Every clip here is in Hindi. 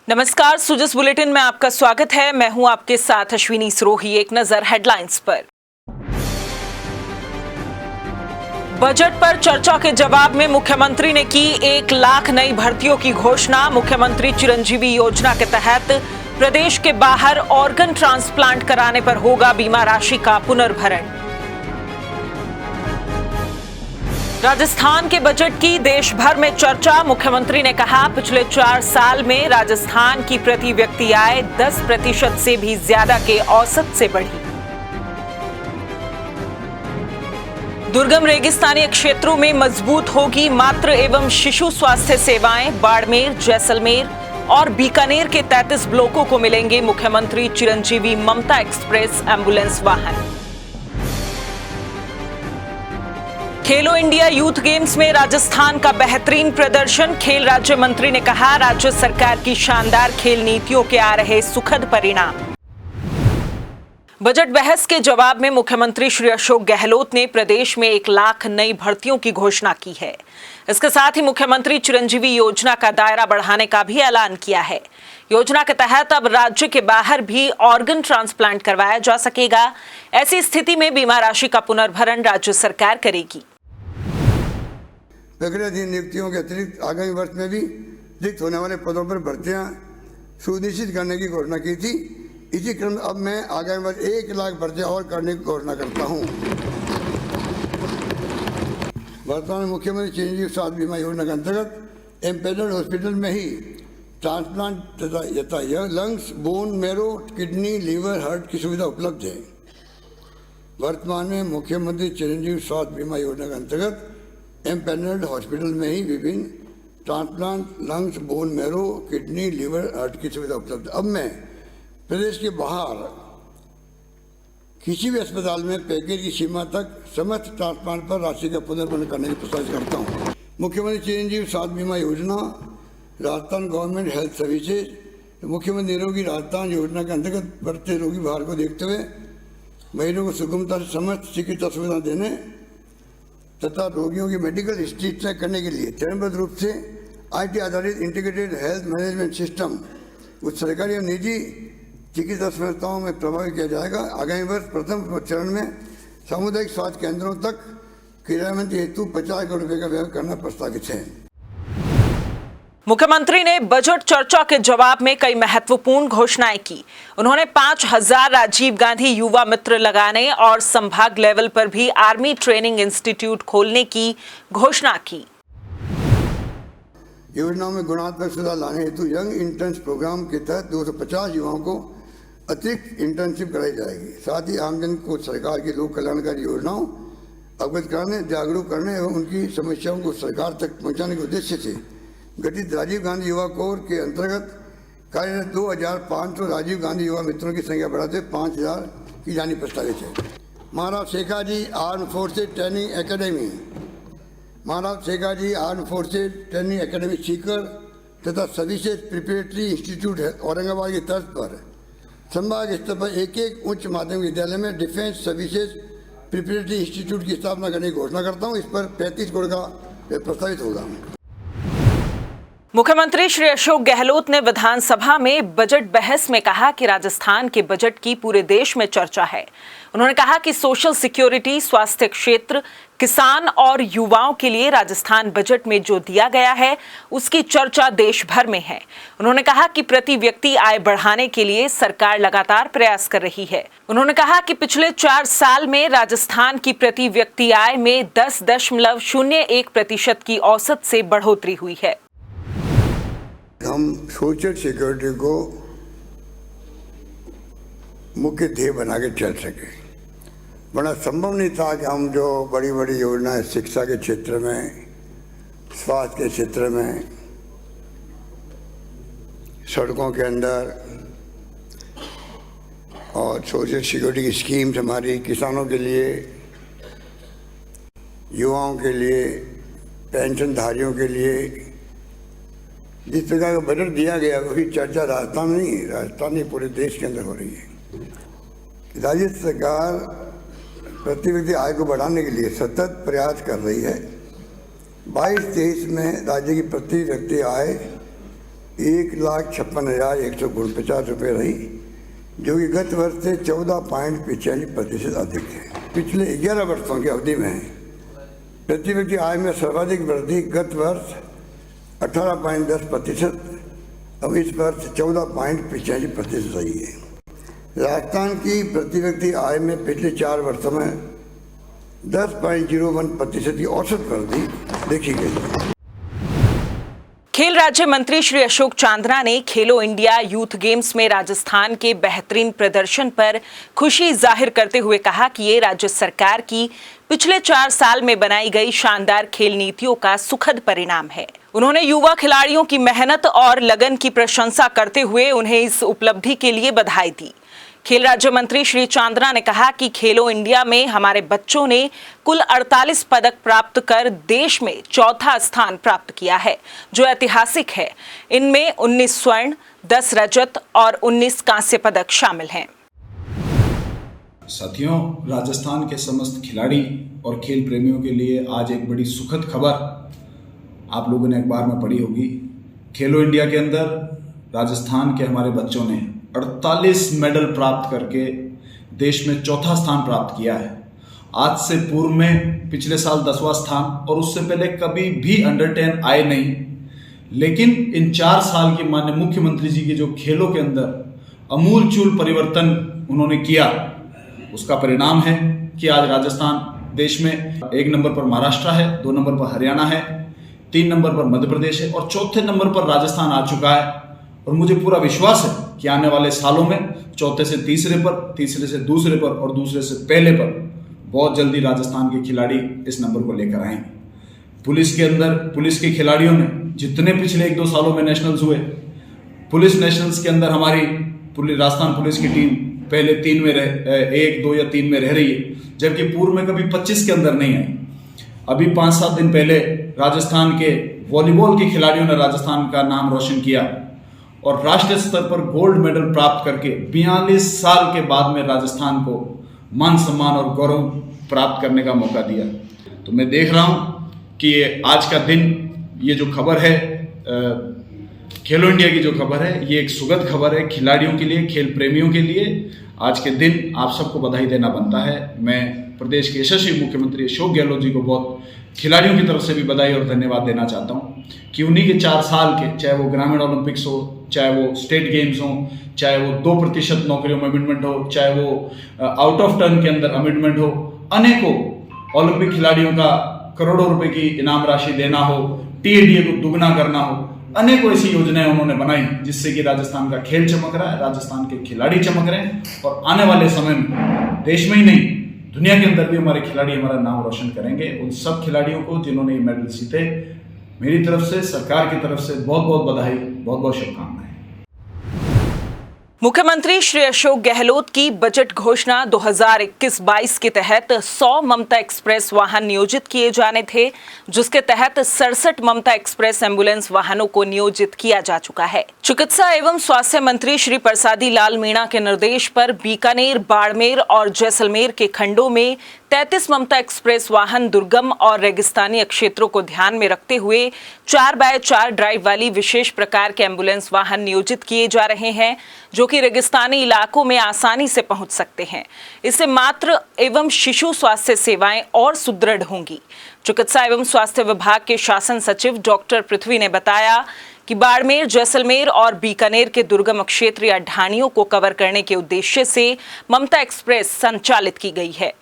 नमस्कार, सुजस बुलेटिन में आपका स्वागत है। मैं हूं आपके साथ अश्विनी सरोही। एक नजर हेडलाइंस पर। बजट पर चर्चा के जवाब में मुख्यमंत्री ने की 1 लाख नई भर्तियों की घोषणा। मुख्यमंत्री चिरंजीवी योजना के तहत प्रदेश के बाहर ऑर्गन ट्रांसप्लांट कराने पर होगा बीमा राशि का पुनर्भरण। राजस्थान के बजट की देश भर में चर्चा। मुख्यमंत्री ने कहा, पिछले 4 साल में राजस्थान की प्रति व्यक्ति आय 10% से भी ज्यादा के औसत से बढ़ी। दुर्गम रेगिस्तानी क्षेत्रों में मजबूत होगी मातृ एवं शिशु स्वास्थ्य सेवाएं। बाड़मेर, जैसलमेर और बीकानेर के 33 ब्लॉकों को मिलेंगे मुख्यमंत्री चिरंजीवी ममता एक्सप्रेस एम्बुलेंस वाहन। खेलो इंडिया यूथ गेम्स में राजस्थान का बेहतरीन प्रदर्शन। खेल राज्य मंत्री ने कहा, राज्य सरकार की शानदार खेल नीतियों के आ रहे सुखद परिणाम। बजट बहस के जवाब में मुख्यमंत्री श्री अशोक गहलोत ने प्रदेश में 1 लाख नई भर्तियों की घोषणा की है। इसके साथ ही मुख्यमंत्री चिरंजीवी योजना का दायरा बढ़ाने का भी ऐलान किया है। योजना के तहत अब राज्य के बाहर भी ऑर्गन ट्रांसप्लांट करवाया जा सकेगा। ऐसी स्थिति में बीमा राशि का पुनर्भरण राज्य सरकार करेगी। प्रक्रियाधीन नियुक्तियों के अतिरिक्त आगामी वर्ष में भी रिक्त होने वाले पदों पर भर्तियां सुनिश्चित करने की घोषणा की थी। इसी क्रम में अब मैं आगामी वर्ष 1 लाख भर्तियां और करने की घोषणा करता हूं। वर्तमान में मुख्यमंत्री चिरंजीवी स्वास्थ्य बीमा योजना के अंतर्गत एम्पेनल्ड हॉस्पिटल में ही ट्रांसप्लांट तथा lungs, bone marrow, kidney, liver, heart की सुविधा उपलब्ध है। वर्तमान में मुख्यमंत्री चिरंजीवी स्वास्थ्य बीमा योजना के अंतर्गत एम्पेनल्ड हॉस्पिटल में ही विभिन्न transplant, lungs, bone marrow, kidney, liver, heart की सुविधा उपलब्ध है। अब मैं प्रदेश के बाहर किसी भी अस्पताल में पैकेज की सीमा तक समस्त ट्रांसप्लांट पर राशि का पुनर्भरण करने की प्रस्ताव करता हूँ। मुख्यमंत्री चिरंजीवी स्वास्थ्य बीमा योजना, राजस्थान गवर्नमेंट हेल्थ सर्विसेज, मुख्यमंत्री निरोगी राजस्थान योजना के अंतर्गत बढ़ते रोगी भार को देखते हुए मरीजों को सुगमता से समस्त चिकित्सा सुविधा देने तथा रोगियों की मेडिकल हिस्ट्री चेक करने के लिए चरणबद्ध रूप से IT आधारित इंटीग्रेटेड हेल्थ मैनेजमेंट सिस्टम कुछ सरकारी और निजी चिकित्सा संस्थाओं में प्रभावित किया जाएगा। आगामी वर्ष प्रथम चरण में सामुदायिक स्वास्थ्य केंद्रों तक क्रियान्वयन हेतु 50 करोड़ रुपए का व्यय करना प्रस्तावित है। मुख्यमंत्री ने बजट चर्चा के जवाब में कई महत्वपूर्ण घोषणाएं की। उन्होंने 5000 राजीव गांधी युवा मित्र लगाने और संभाग लेवल पर भी आर्मी ट्रेनिंग इंस्टीट्यूट खोलने की घोषणा की। योजनाओं में गुणात्मक सुधार लाने हेतु यंग इंटर्न्स प्रोग्राम के तहत 250 युवाओं को अतिरिक्त इंटर्नशिप कराई जाएगी। साथ ही आमजन को सरकार की लोक कल्याणकारी योजनाओं अवगत कराने, जागरूक करने एवं उनकी समस्याओं को सरकार तक पहुँचाने के उद्देश्य से गठित राजीव गांधी युवा कोर के अंतर्गत कार्यरत 2500 राजीव गांधी युवा मित्रों की संख्या बढ़ाते 5000 की जानी प्रस्तावित है। Maharaj Shekhaji arm forces training academy, Maharaj Shekhaji arm forces training academy Sikar तथा सर्विसेज प्रिपरेटरी इंस्टीट्यूट है औरंगाबाद की तर्ज पर संभाग स्तर पर एक उच्च माध्यमिक विद्यालय में डिफेंस सर्विसेज प्रिपरेटरी इंस्टीट्यूट की स्थापना करने की घोषणा करता हूँ। इस पर 35 करोड़ का प्रस्तावित होगा। मुख्यमंत्री श्री अशोक गहलोत ने विधानसभा में बजट बहस में कहा कि राजस्थान के बजट की पूरे देश में चर्चा है। उन्होंने कहा कि सोशल सिक्योरिटी, स्वास्थ्य क्षेत्र, किसान और युवाओं के लिए राजस्थान बजट में जो दिया गया है उसकी चर्चा देश भर में है। उन्होंने कहा कि प्रति व्यक्ति आय बढ़ाने के लिए सरकार लगातार प्रयास कर रही है। उन्होंने कहा कि पिछले 4 साल में राजस्थान की प्रति व्यक्ति आय में 10.01% की औसत से बढ़ोतरी हुई है। हम सोशल सिक्योरिटी को मुख्य ध्येय बना के चल सके। बड़ा संभव नहीं था कि हम जो बड़ी बड़ी योजनाएं शिक्षा के क्षेत्र में, स्वास्थ्य के क्षेत्र में, सड़कों के अंदर और सोशल सिक्योरिटी की स्कीम्स हमारी किसानों के लिए, युवाओं के लिए, पेंशनधारियों के लिए जिस प्रकार का बजट दिया गया वही चर्चा राजस्थान नहीं पूरे देश के अंदर हो रही है। राज्य सरकार प्रति व्यक्ति आय को बढ़ाने के लिए सतत प्रयास कर रही है। 22-23 में राज्य की प्रति व्यक्ति आय 1,56,149 रुपये रही, जो कि गत वर्ष से 14.45% अधिक है। पिछले 11 वर्षों की अवधि में प्रति व्यक्ति आय में सर्वाधिक वृद्धि गत वर्ष 18.10%, अब इस वर्ष 14.85% रही है। राजस्थान की प्रति व्यक्ति आय में पिछले 4 वर्षों में 10.01% की औसत वृद्धि देखी गई है। खेल राज्य मंत्री श्री अशोक चांदना ने खेलो इंडिया यूथ गेम्स में राजस्थान के बेहतरीन प्रदर्शन पर खुशी जाहिर करते हुए कहा कि ये राज्य सरकार की पिछले 4 साल में बनाई गई शानदार खेल नीतियों का सुखद परिणाम है। उन्होंने युवा खिलाड़ियों की मेहनत और लगन की प्रशंसा करते हुए उन्हें इस उपलब्धि के लिए बधाई दी। खेल राज्य मंत्री श्री चांदना ने कहा कि खेलो इंडिया में हमारे बच्चों ने कुल 48 पदक प्राप्त कर देश में 4था स्थान प्राप्त किया है, जो ऐतिहासिक है। इनमें 19 स्वर्ण, 10 रजत और 19 कांस्य पदक शामिल हैं। साथियों, राजस्थान के समस्त खिलाड़ी और खेल प्रेमियों के लिए आज एक बड़ी सुखद खबर आप लोगों ने अखबार में पढ़ी होगी। खेलो इंडिया के अंदर राजस्थान के हमारे बच्चों ने 48 मेडल प्राप्त करके देश में 4था स्थान प्राप्त किया है। आज से पूर्व में पिछले साल 10वां स्थान और उससे पहले कभी भी अंडर 10 आए नहीं, लेकिन इन 4 साल की माननीय मुख्यमंत्री जी के जो खेलों के अंदर अमूलचूल परिवर्तन उन्होंने किया, उसका परिणाम है कि आज राजस्थान देश में 1 नंबर पर महाराष्ट्र है, 2 नंबर पर हरियाणा है, 3 नंबर पर मध्य प्रदेश है और 4थे नंबर पर राजस्थान आ चुका है। और मुझे पूरा विश्वास है कि आने वाले सालों में 4थे से तीसरे पर, तीसरे से दूसरे पर और दूसरे से पहले पर बहुत जल्दी राजस्थान के खिलाड़ी इस नंबर को लेकर आएंगे। पुलिस के अंदर पुलिस के खिलाड़ियों ने जितने पिछले 1-2 सालों में नेशनल्स हुए, पुलिस नेशनल्स के अंदर हमारी राजस्थान पुलिस की टीम पहले 3 में 1, 2 या 3 में रह रही है, जबकि पूर्व में कभी 25 के अंदर नहीं आई। अभी 5-7 दिन पहले राजस्थान के वॉलीबॉल के खिलाड़ियों ने राजस्थान का नाम रोशन किया और राष्ट्रीय स्तर पर गोल्ड मेडल प्राप्त करके 42 साल के बाद में राजस्थान को मान सम्मान और गौरव प्राप्त करने का मौका दिया। तो मैं देख रहा हूं कि ये आज का दिन, ये जो खबर है खेलो इंडिया की जो खबर है, ये एक सुखद खबर है खिलाड़ियों के लिए, खेल प्रेमियों के लिए। आज के दिन आप सबको बधाई देना बनता है। मैं प्रदेश के यशस्वी मुख्यमंत्री अशोक गहलोत जी को बहुत खिलाड़ियों की तरफ से भी बधाई और धन्यवाद देना चाहता हूं कि उन्हीं के 4 साल के, चाहे वो ग्रामीण ओलंपिक्स हो, चाहे वो स्टेट गेम्स हो, चाहे वो 2% नौकरियों में अमेंडमेंट हो, चाहे वो आउट ऑफ टर्न के अंदर अमेंडमेंट हो, अनेकों ओलंपिक खिलाड़ियों का करोड़ों रुपए की इनाम राशि देना हो, TADA को दुगना करना हो, अनेकों ऐसी योजनाएं उन्होंने बनाई जिससे कि राजस्थान का खेल चमक रहा है, राजस्थान के खिलाड़ी चमक रहे हैं और आने वाले समय में देश में ही नहीं दुनिया के अंदर भी हमारे खिलाड़ी हमारा नाम रोशन करेंगे। उन सब खिलाड़ियों को जिन्होंने ये मेडल जीते, मेरी तरफ से, सरकार की तरफ से बहुत बहुत बधाई, बहुत बहुत शुभकामनाएं। मुख्यमंत्री श्री अशोक गहलोत की बजट घोषणा 2021-22 के तहत 100 ममता एक्सप्रेस वाहन नियोजित किए जाने थे, जिसके तहत 67 ममता एक्सप्रेस एम्बुलेंस वाहनों को नियोजित किया जा चुका है। चिकित्सा एवं स्वास्थ्य मंत्री श्री प्रसादी लाल मीणा के निर्देश पर बीकानेर, बाड़मेर और जैसलमेर के खंडों में 33 ममता एक्सप्रेस वाहन दुर्गम और रेगिस्तानी क्षेत्रों को ध्यान में रखते हुए 4x4 ड्राइव वाली विशेष प्रकार के एम्बुलेंस वाहन नियोजित किए जा रहे हैं, जो कि रेगिस्तानी इलाकों में आसानी से पहुंच सकते हैं। इससे मातृ एवं शिशु स्वास्थ्य सेवाएं और सुदृढ़ होंगी। चिकित्सा एवं स्वास्थ्य विभाग के शासन सचिव डॉक्टर पृथ्वी ने बताया कि बाड़मेर, जैसलमेर और बीकानेर के दुर्गम क्षेत्र या ढाणियों को कवर करने के उद्देश्य से ममता एक्सप्रेस संचालित की गई है।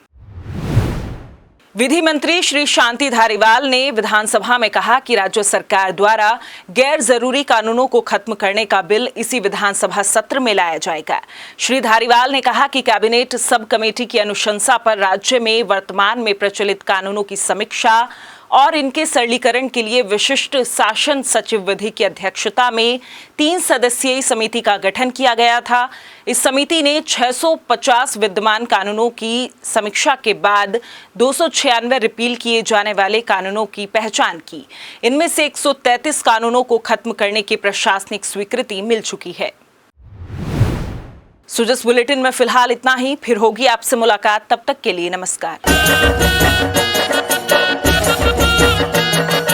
विधि मंत्री श्री शांति धारीवाल ने विधानसभा में कहा कि राज्य सरकार द्वारा गैर जरूरी कानूनों को खत्म करने का बिल इसी विधानसभा सत्र में लाया जाएगा। श्री धारीवाल ने कहा कि कैबिनेट सब कमेटी की अनुशंसा पर राज्य में वर्तमान में प्रचलित कानूनों की समीक्षा और इनके सरलीकरण के लिए विशिष्ट शासन सचिव विधि की अध्यक्षता में 3 सदस्यीय समिति का गठन किया गया था। इस समिति ने 650 विद्यमान कानूनों की समीक्षा के बाद 296 रिपील किए जाने वाले कानूनों की पहचान की। इनमें से 133 कानूनों को खत्म करने की प्रशासनिक स्वीकृति मिल चुकी है। सुजस बुलेटिन में फिलहाल इतना ही, फिर होगी आपसे मुलाकात। तब तक के लिए नमस्कार।